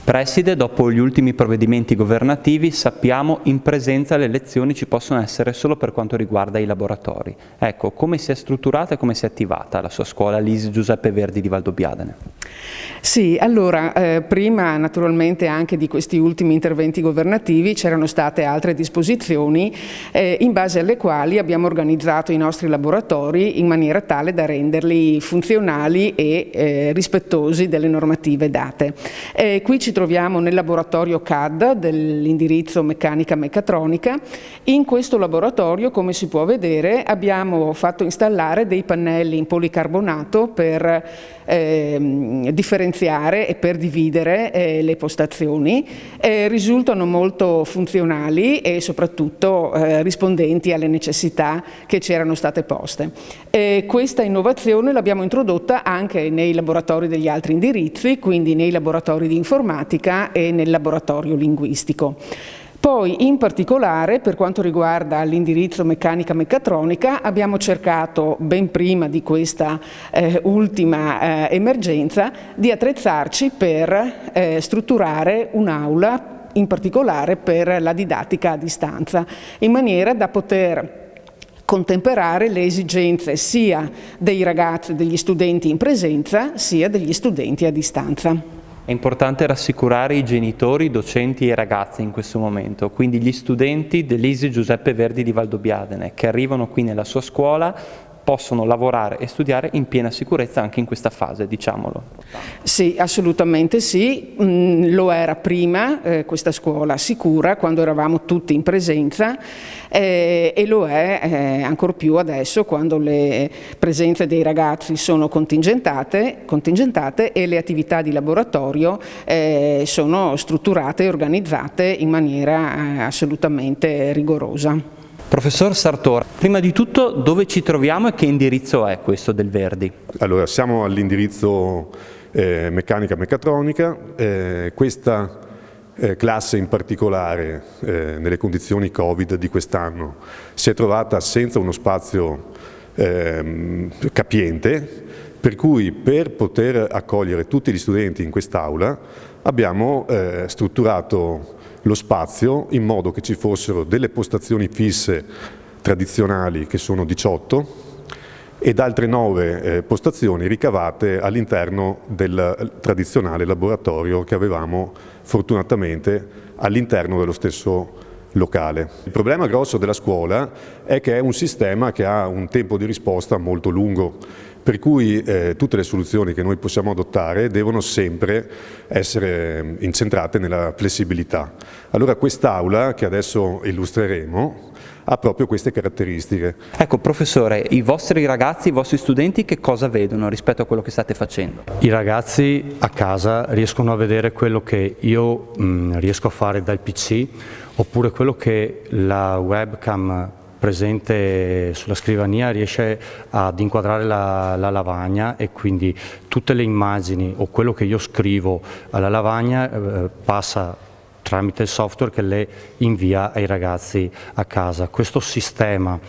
Preside, dopo gli ultimi provvedimenti governativi sappiamo in presenza le lezioni ci possono essere solo per quanto riguarda i laboratori. Ecco, come si è strutturata e come si è attivata la sua scuola LIS Giuseppe Verdi di Valdobbiadene? Sì, allora, prima naturalmente anche di questi ultimi interventi governativi c'erano state altre disposizioni in base alle quali abbiamo organizzato i nostri laboratori in maniera tale da renderli funzionali e rispettosi delle normative date. Qui ci troviamo nel laboratorio CAD dell'indirizzo meccanica meccatronica. In questo laboratorio, come si può vedere, abbiamo fatto installare dei pannelli in policarbonato per differenziare e per dividere le postazioni. Risultano molto funzionali e soprattutto rispondenti alle necessità che ci erano state poste. Questa innovazione l'abbiamo introdotta anche nei laboratori degli altri indirizzi, quindi nei laboratori di informatica e nel laboratorio linguistico. Poi in particolare per quanto riguarda l'indirizzo meccanica meccatronica abbiamo cercato ben prima di questa ultima emergenza di attrezzarci per strutturare un'aula in particolare per la didattica a distanza in maniera da poter contemperare le esigenze sia dei ragazzi, degli studenti in presenza sia degli studenti a distanza. È importante rassicurare i genitori, i docenti e i ragazzi in questo momento, quindi gli studenti dell'ISI Giuseppe Verdi di Valdobbiadene che arrivano qui nella sua scuola possono lavorare e studiare in piena sicurezza anche in questa fase, diciamolo. Sì, assolutamente sì, lo era prima questa scuola sicura quando eravamo tutti in presenza e lo è ancor più adesso quando le presenze dei ragazzi sono contingentate e le attività di laboratorio sono strutturate e organizzate in maniera assolutamente rigorosa. Professor Sartor, prima di tutto dove ci troviamo e che indirizzo è questo del Verdi? Allora, siamo all'indirizzo meccanica meccatronica, questa classe in particolare nelle condizioni Covid di quest'anno si è trovata senza uno spazio capiente, per cui per poter accogliere tutti gli studenti in quest'aula abbiamo strutturato lo spazio in modo che ci fossero delle postazioni fisse tradizionali che sono 18 ed altre 9 postazioni ricavate all'interno del tradizionale laboratorio che avevamo fortunatamente all'interno dello stesso locale. Il problema grosso della scuola è che è un sistema che ha un tempo di risposta molto lungo, per cui tutte le soluzioni che noi possiamo adottare devono sempre essere incentrate nella flessibilità. Allora quest'aula, che adesso illustreremo, ha proprio queste caratteristiche. Ecco, professore, i vostri ragazzi, i vostri studenti che cosa vedono rispetto a quello che state facendo? I ragazzi a casa riescono a vedere quello che io riesco a fare dal PC oppure quello che la webcam presente sulla scrivania riesce ad inquadrare la lavagna e quindi tutte le immagini o quello che io scrivo alla lavagna passa tramite il software che le invia ai ragazzi a casa. Questo sistema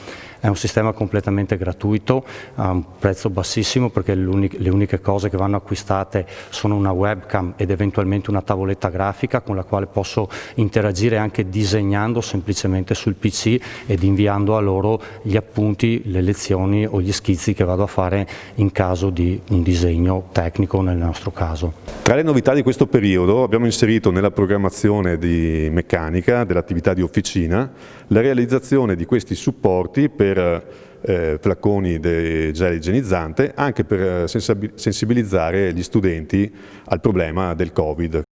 è un sistema completamente gratuito, a un prezzo bassissimo perché le uniche cose che vanno acquistate sono una webcam ed eventualmente una tavoletta grafica con la quale posso interagire anche disegnando semplicemente sul PC ed inviando a loro gli appunti, le lezioni o gli schizzi che vado a fare in caso di un disegno tecnico nel nostro caso. Tra le novità di questo periodo abbiamo inserito nella programmazione di meccanica dell'attività di officina la realizzazione di questi supporti per flacconi di gel igienizzante anche per sensibilizzare gli studenti al problema del Covid.